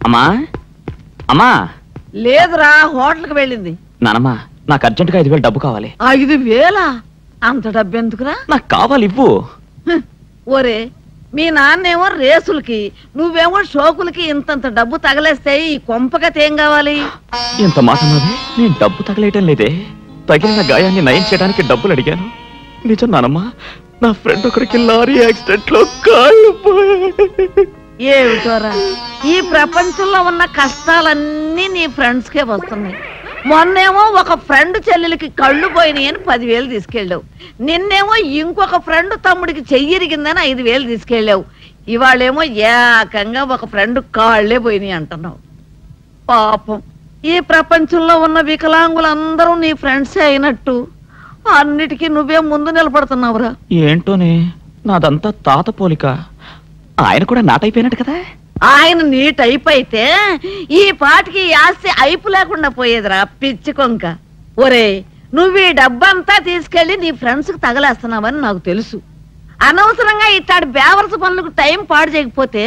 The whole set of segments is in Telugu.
అమ్మా అమ్మా లేదురా హోటల్కి వెళ్ళింది. నానమ్మా నాకు అర్జెంటుగా 5,000 డబ్బు కావాలి. 5,000? అంత డబ్బు ఎందుకురా? నాకు కావాలి, ఇవ్వు. ఒరే మీ నాన్నేమో రేసులకి, నువ్వేమో షోకులకి ఇంతంత డబ్బు తగలేస్తే ఈ కొంపకత ఏం కావాలి? ఎంత మాట అన్నది? నేను డబ్బు తగలేయటం లేదే, తగిలిన గాయాన్ని నయం చేయడానికి డబ్బులు అడిగాను. నిజం నానమ్మా, నా ఫ్రెండ్ ఒకరికి లారీ యాక్సిడెంట్ లో కాళ్ళు ఏమిటోరా, ఈ ప్రపంచంలో ఉన్న కష్టాలన్నీ నీ ఫ్రెండ్స్ కే వస్తున్నాయి. మొన్నేమో ఒక ఫ్రెండ్ చెల్లెలకి కళ్ళు పోయినాయి అని 10,000 తీసుకెళ్ళావు. నిన్నేమో ఇంకొక ఫ్రెండ్ తమ్ముడికి చెయ్యిరిగిందని 5,000 తీసుకెళ్ళావు. ఇవాళేమో ఏకంగా ఒక ఫ్రెండ్ కాళ్లే పోయినాయి అంటున్నావు. పాపం, ఈ ప్రపంచంలో ఉన్న వికలాంగులందరూ నీ ఫ్రెండ్సే అయినట్టు అన్నిటికీ నువ్వే ముందు నిలబడుతున్నావురా. ఏంటోనే, నాదంతా తాత పోలిక. ఆయన కూడా నాటైపోయినట్టు కదా. ఆయన నీ టైప్ అయితే ఈ పాటికి ఆస్తి అయిపు లేకుండా పోయేదిరా పిచ్చి కొంక. ఒరే నువ్వు ఈ డబ్బంతా తీసుకెళ్లి నీ ఫ్రెండ్స్ కి తగలేస్తున్నావని నాకు తెలుసు. అనవసరంగా ఇట్లాంటి బేవర్స్ పనులకు టైం పాడు చేయకపోతే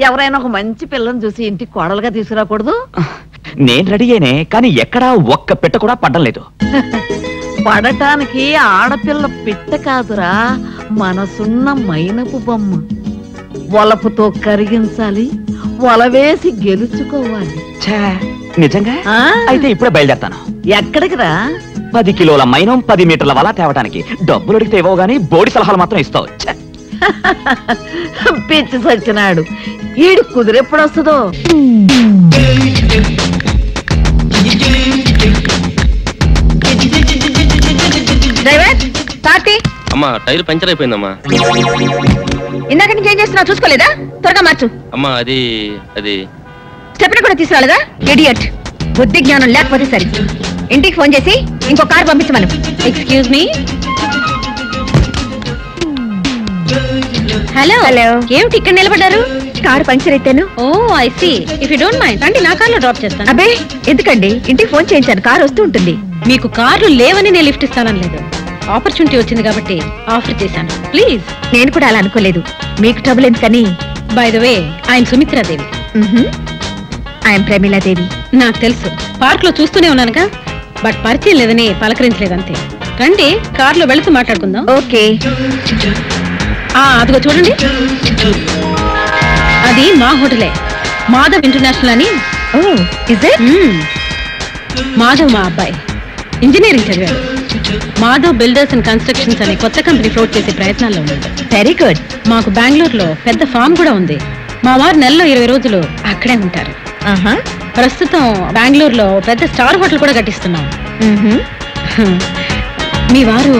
ఎవరైనా ఒక మంచి పిల్లని చూసి ఇంటికి కోడలుగా తీసుకురాకూడదు? నేను రెడీ అయినే, కానీ ఎక్కడా ఒక్క పెట్ట కూడా పడ్డం లేదు. పడటానికి ఆడపిల్ల పిట్ట కాదురా, మనసున్న మైనపు బొమ్మ. వలపుతో కరిగించాలి, వలవేసి గెలుచుకోవాలి. నిజంగా? అయితే ఇప్పుడే బయలుదేరతాను. ఎక్కడికి రా? 10 కిలోల మైనం 10 మీటర్ల వల తేవటానికి. డబ్బులు అడిగితే ఇవ్వవు గానీ బోడి సలహాలు మాత్రం ఇస్తావు. పిచ్చి సచ్చినాడు, ఈడు కుదిరెప్పుడు వస్తుందో. అమ్మా టైర్ పంచర్ అయిపోయిందమ్మా. ఇందాక నుంచి ఏం చేస్తున్నావు చూసుకోలేదా? త్వరగా మార్చు. అమ్మా అది అది చెప్పిన కూడా తీసుకురాలేదా? ఇడియట్, బుద్ధి జ్ఞానం లేకపోతే సరి. ఇంటికి ఫోన్ చేసి ఇంకో కార్ పంపించమను. Excuse me. హలో హలో, ఏమిటి ఇక్కడ నిలబడ్డారు? కారు పంచర్ అయితేను. Oh I see. If you don't mind రండి, నా కార్లో డ్రాప్ చేస్తాను. అబ్బే ఎందుకండి, ఇంటికి ఫోన్ చేయించాను, కారు వస్తూ ఉంటుంది. మీకు కార్లు లేవని నేను లిఫ్ట్ ఇస్తానని లేదు, ఆపర్చునిటీ వచ్చింది కాబట్టి ఆఫర్ చేశాను. ప్లీజ్. నేను కూడా అలా అనుకోలేదు, మీకు ట్రబుల్ ఎందుకని. By the way, I'm Sumitra Devi. I'm Pramila Devi. నాకు తెలుసు, పార్క్ లో చూస్తూనే ఉన్నానుగా, బట్ పరిచయం లేదని పలకరించలేదంతే. రండి, కార్లో వెళుతూ మాట్లాడుకుందాం. ఓకే. అదిగో చూడండి, అది మా హోటలే, మాధవ్ ఇంటర్నేషనల్ అని. Oh is it? మాధవ్ మా అబ్బాయి ఇంజనీరింగ్ చదివాడు. మాధవ్ బిల్డర్స్ అండ్ కన్స్ట్రక్షన్స్ అనే కొత్త కంపెనీ ఫ్లోట్ చేసే ప్రయత్నాల్లో ఉన్నాడు. Very good. మాకు బెంగళూరులో పెద్ద ఫామ్ కూడా ఉంది. మా వారు నెలలో 20 రోజులు అక్కడే ఉంటారు. ప్రస్తుతం బెంగళూరులో పెద్ద స్టార్ హోటల్ కూడా కట్టిస్తున్నాం. మీ వారు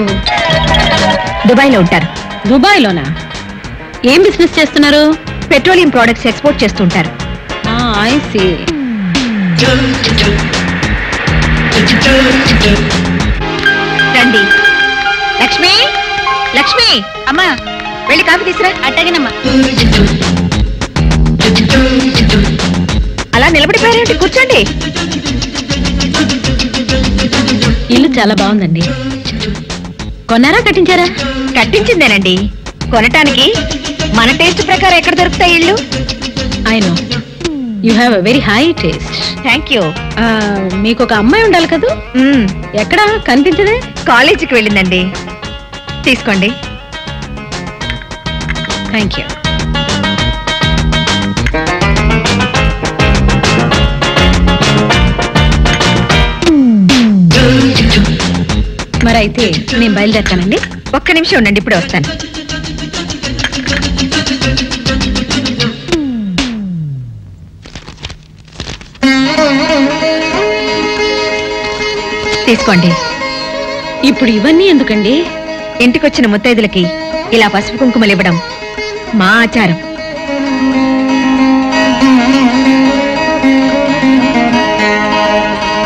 దుబాయ్లో ఉంటారు. దుబాయ్లోనా? ఏం బిజినెస్ చేస్తున్నారు? పెట్రోలియం ప్రొడక్ట్స్ ఎక్స్పోర్ట్ చేస్తుంటారు. I see. రండి. లక్ష్మి, లక్ష్మి అమ్మా, వెళ్ళి కాఫీ తీసురా. అట్టగినమ్మా. అలా నిలబడిపోయారేంటి? కూర్చోండి. ఇల్లు చాలా బాగుందండి. కొన్నారా కట్టించారా? కట్టించిందేనండి. కొనటానికి మన టేస్ట్ ప్రకారం ఎక్కడ దొరుకుతాయి ఇల్లు? I know you have a very high taste. Thank you. మీకు ఒక అమ్మాయి ఉండాలి కదా? ఎక్కడ కనిపించదే? కాలేజీకి వెళ్ళిందండి. తీసుకోండి. Thank you. మరైతే నేను బయలుదేరుతానండి. ఒక్క నిమిషం ఉండండి, ఇప్పుడే వస్తాను. తీసుకోండి. ఇప్పుడు ఇవన్నీ ఎందుకండి? ఇంటికొచ్చిన ముత్తైదులకి ఇలా పసుపు కుంకుమలు ఇవ్వడం మా ఆచారం.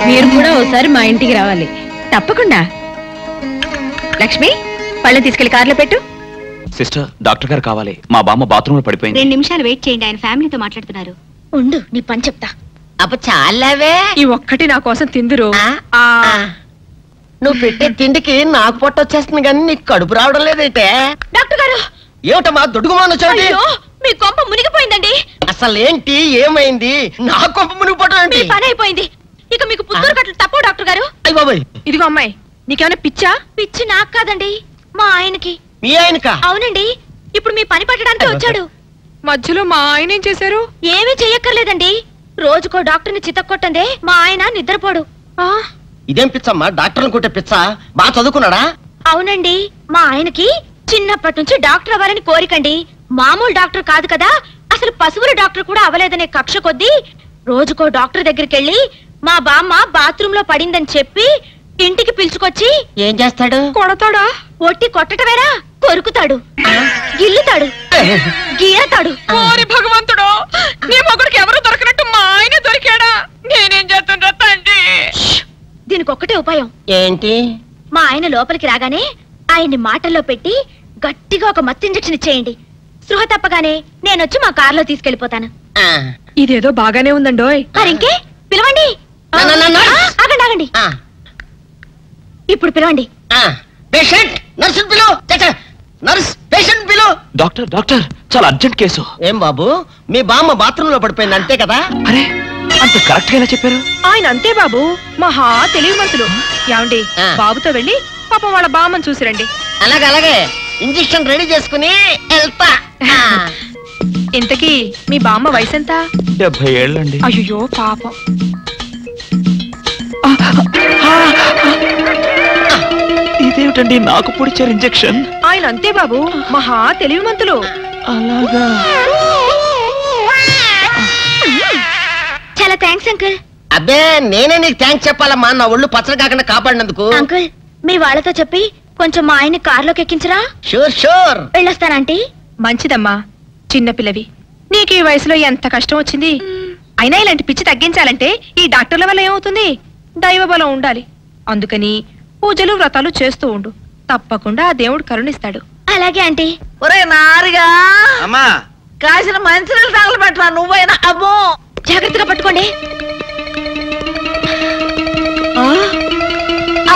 మీరు కూడా ఒకసారి మా ఇంటికి రావాలి. తప్పకుండా. లక్ష్మి, పళ్ళని తీసుకెళ్లి కార్లో పెట్టు. సిస్టర్, డాక్టర్ గారు కావాలి. మా బామ్మ బాత్రూంలో పడిపోయింది. 2 నిమిషాలు వెయిట్ చేయండి, ఆయన ఫ్యామిలీతో మాట్లాడుతున్నారు. ఉండు, నీ పని చెప్తా. అప్ప చాలావే, ఈ ఒక్కటి నా కోసం తిందురు. నువ్వు పెట్టే తిండికి నాకు పొట్ట వచ్చేస్తుంది కానీ నీకు కడుపు రావడం లేదైతే. డాక్టర్ గారు! ఏమిటమ్మా దొడుగుమాను? మీ కొంప మునిగిపోయిందండి. అసలు ఏంటి, ఏమైంది? నా కొంప మునిగిపోవడం మీ ఏంటి? పని అయిపోయింది. ఇక మీకు పుత్తూరు కట్టలు తప్పు డాక్టర్ గారు. అయ్య బాబాయ్, ఇదిగో అమ్మాయి, నీకేమైనా పిచ్చా? పిచ్చి నాకు కాదండి, మా ఆయనకి. మీ ఆయనకా? అవునండి, ఇప్పుడు మీ పని పట్టడానికి వచ్చాడు. మధ్యలో మా ఆయన ఏం చేశారు? ఏమీ చెయ్యక్కర్లేదండి. రోజుకో డాక్టర్ని చితక్కొట్టందే మా ఆయన నిద్రపోడు. ఇదేం పిచ్చమ్మా, డాక్టర్ని కొట్టే పిచ్చ? బాగా చదువుకున్నాడా? అవునండి, మా ఆయనకి చిన్నప్పటి నుంచి డాక్టర్ అవ్వాలని కోరికండి. మామూలు డాక్టర్ కాదు కదా, అసలు పశువుల డాక్టర్ కూడా అవ్వలేదనే కక్ష కొద్దీ రోజుకో డాక్టర్ దగ్గరికి వెళ్ళి మా బామ్మ బాత్రూమ్ లో పడిందని చెప్పి ఇంటికి పిలుచుకొచ్చి ఏం చేస్తాడు? కొడతాడా? ఒట్టి కొట్టటమేరా, కొరుకుతాడు, గిల్లుతాడు, గీరతాడు. ఓరి భగవంతుడు, నీ మొగుడికి ఎవరు దొరకనట్టు మా ఆయన దొరికాడా? నేనేం చేస్తుండ్రా తండ్రి? దీనికి ఒక్కటే ఉపాయం. ఏంటి? మా ఆయన లోపలికి రాగానే ఆయన్ని మాటల్లో పెట్టి గట్టిగా ఒక మత్తు ఇంజెక్షన్ ఇచ్చేయండి. స్పృహ తప్పగానే నేనొచ్చి మా కారులో తీసుకెళ్లిపోతాను. ఇదేదో బాగానే ఉందండోయ్. మరింకే పిలవండి. ఆగండి ఆగండి, ఇప్పుడు పిలవండి. పేషెంట్, నర్సు పిలు. నర్స్, పేషెంట్ పిలు. డాక్టర్ డాక్టర్, చాలా అర్జెంట్ కేసు. ఏం బాబు, మీ బామ్మ బాత్రూమ్ లో పడిపోయింది అంతే కదా? అరే, అంత కరెక్ట్ గా ఎలా చెప్పారు? ఆయన అంతే బాబు, మహా తెలివి మనసులు. ఏమండి, బాబుతో వెళ్ళి పాపం వాళ్ళ బామ్మని చూసిరండి. అలాగే ఇంజెక్షన్ రెడీ చేసుకుని వెళ్తా. ఇంతకీ మీ బామ్మ వయసు ఎంత? 70 ఏళ్ళండి. అయ్యో పాపం. ఇదేమిటండి నాకు పొడిచారు ఇంజెక్షన్? ఆయన అంతే బాబు, మహా తెలివి మంతులు. అలాగా? చాలా థ్యాంక్స్ అంకుల్. అబ్బే, నేనే నీకు థ్యాంక్స్ చెప్పాలమ్మా, నా ఒళ్ళు పచ్చడి కాకుండా కాపాడినందుకు. అంకుల్, మీ వాళ్ళతో చెప్పి కొంచెం మా ఆయన కారులోకి ఎక్కించరా? Sure sure. వెళ్ళొస్తానంటీ. మంచిదమ్మా, చిన్నపిల్లవి, నీకు ఈ వయసులో ఎంత కష్టం వచ్చింది. అయినా ఇలాంటి పిచ్చి తగ్గించాలంటే ఈ డాక్టర్ల వల్ల ఏమవుతుంది? దైవ బలం ఉండాలి. అందుకని పూజలు వ్రతాలు చేస్తూ ఉండు, తప్పకుండా ఆ దేవుడు కరుణిస్తాడు. అలాగే ఆంటీ. ఒరే నారిగా, అమ్మా కాసిన మంచినీళ్ళు తగలబెట్టరా నువ్వైనా. అమ్మో, జాగ్రత్తగా పట్టుకోండి.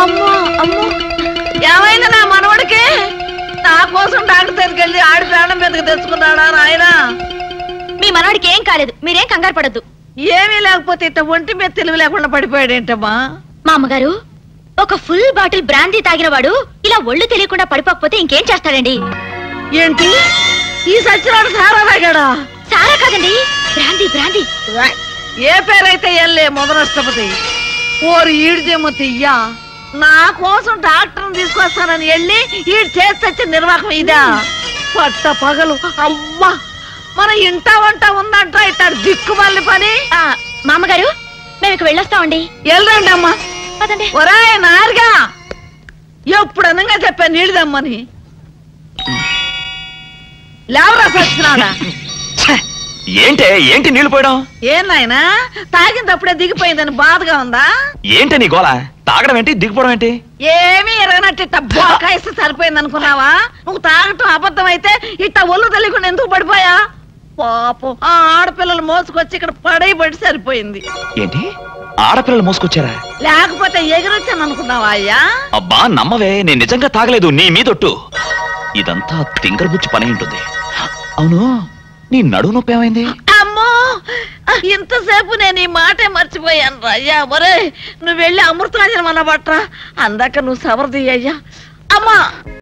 అమ్మో అమ్మో, ఏమైంది నా మనవడికి? నా కోసం డాక్టర్ దగ్గరికి వెళ్ళి ఆడి ప్రాణం మీదకి తెచ్చుకున్నాడా నాయన? మీ మనవాడికి ఏం కాలేదు, మీరేం కంగారు పడద్దు. ఏమీ లేకపోతే ఇట్ట ఒంటి మీద తెలివి లేకుండా పడిపోయాడేంటమ్మా? మా అమ్మగారు, ఒక ఫుల్ బాటిల్ బ్రాందీ తాగిన వాడు ఇలా ఒళ్ళు తెలియకుండా పడిపోకపోతే ఇంకేం చేస్తాడండి? ఏంటి, ఈ సచ్చినాడు సారా తాగాడా? సారా కాదండి, బ్రాందీ బ్రాందీ. ఏ పేరైతే ఎల్లే మొదలష్టపతి. ఓరు ఈడిదేమో తియ్యా, నా కోసం డాక్టర్ని తీసుకొస్తానని వెళ్ళి ఈడు చేసి నిర్వాహం ఇదా? పట్ట పగలు అమ్మా, మన ఇంట వంట ఉందంట ఇట్టాడు దిక్కుమల్లి పని. మా అమ్మగారు, మేము ఇక వెళ్ళొస్తామండి. వెళ్ళండి అమ్మా. పదండి. ఒరే నారుగా, ఎప్పుడు అనంగా చెప్పాను నీళ్ళదమ్మని. లేవరా సచ్చినాడా? ఏంటే, ఏంటి నీళ్లు పోయడం? ఏం నాయనా, తాగినప్పుడే దిగిపోయిందని బాధగా ఉందా? ఏంటి నీ గోళ? తాగడం ఏంటి, దిగిపోవడం ఏంటి? ఏమీ ఎరగనట్టు ఇట్ట బొక్కాయిస్తే సరిపోయింది అనుకున్నావా? నువ్వు తాగటం అబద్ధం అయితే ఇట్ట ఒళ్ళు తెలియకుండా ఎందుకు పడిపోయా? పాపం, ఆ ఆడపిల్లలు మోసుకొచ్చి ఇక్కడ పడి సరిపోయింది. ఏంటి, ఆడపిల్లలు మోసుకొచ్చారా? లేకపోతే ఎగిరొచ్చాను అనుకున్నావా అయ్యా? అబ్బా నమ్మవే, నేను నిజంగా తాగలేదు, నీ మీదొట్టు. ఇదంతా తింగరబుచ్చి పని ఉంటుంది. అవును, నీ నడుము నొప్పి ఏమైంది? అమ్మో, ఇంతసేపు నేను ఈ మాటే మర్చిపోయాను అయ్యా. ఒరే, నువ్వు వెళ్ళి అమృతాంజనం అన్న బట్రా, అందాక నువ్వు సవరది అయ్యా. అమ్మా.